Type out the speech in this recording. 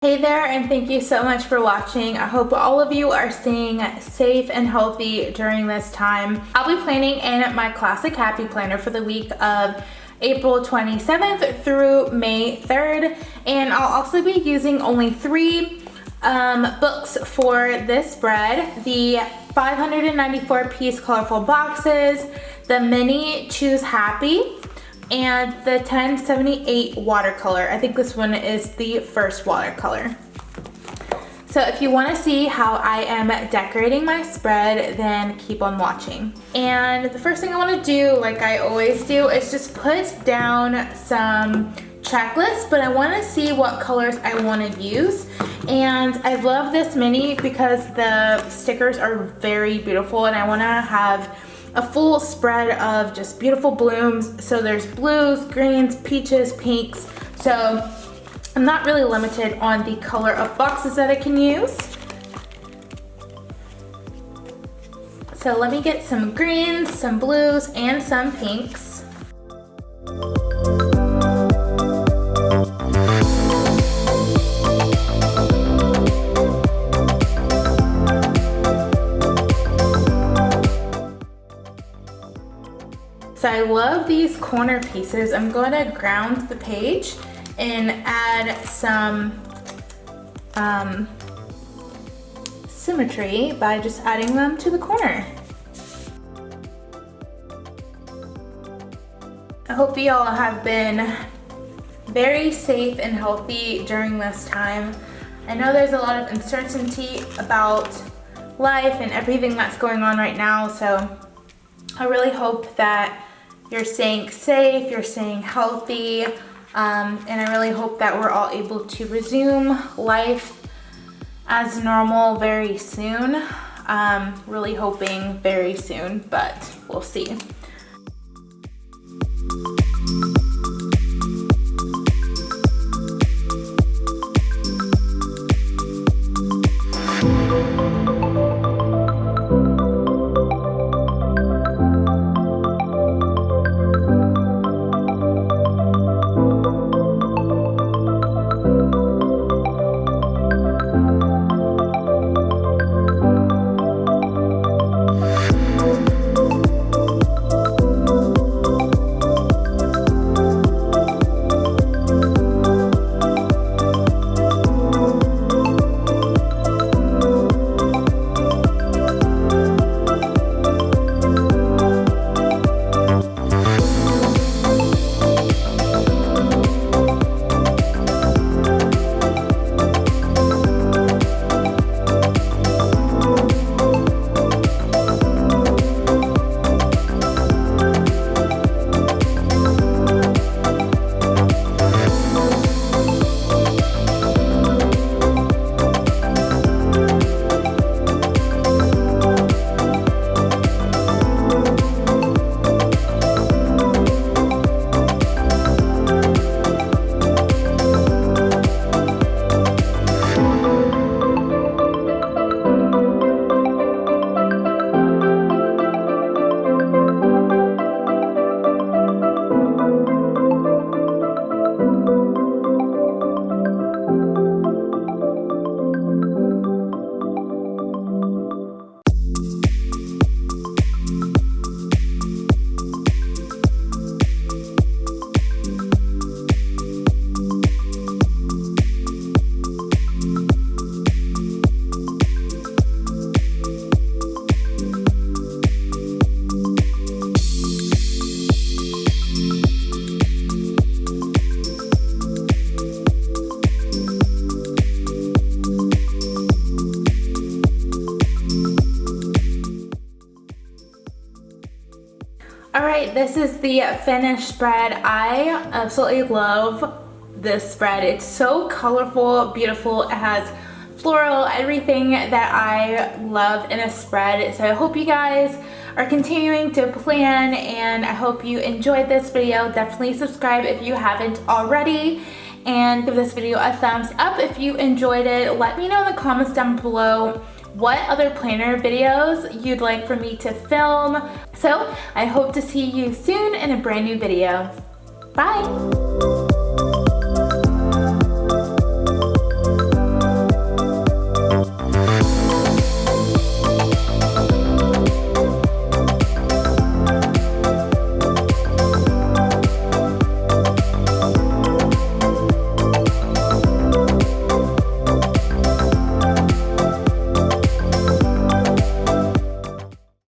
Hey there, and thank you so much for watching. I hope all of you are staying safe and healthy during this time. I'll be planning in my Classic Happy Planner for the week of April 27th through May 3rd, and I'll also be using only 3 books for this spread: the 594 piece colorful boxes, the mini Choose Happy, and the 1078 watercolor. I think this one is the first watercolor. So if you want to see how I am decorating my spread, then keep on watching. And the first thing I want to do, like I always do, is just put down some checklists, but I want to see what colors I want to use. And I love this mini because the stickers are very beautiful, and I want to have a full spread of just beautiful blooms. So there's blues, greens, peaches, pinks. So I'm not really limited on the color of boxes that I can use. So let me get some greens, some blues, and some pinks. So I love these corner pieces. I'm going to ground the page and add some symmetry by just adding them to the corner. I hope you all have been very safe and healthy during this time. I know there's a lot of uncertainty about life and everything that's going on right now, so I really hope that you're staying safe, you're staying healthy, and I really hope that we're all able to resume life as normal very soon. Really hoping very soon, but we'll see. Alright, this is the finished spread. I absolutely love this spread. It's so colorful, beautiful. It has floral, everything that I love in a spread. So I hope you guys are continuing to plan, and I hope you enjoyed this video. Definitely subscribe if you haven't already, and give this video a thumbs up if you enjoyed it. Let me know in the comments down below what other planner videos you'd like for me to film. So I hope to see you soon in a brand new video. Bye!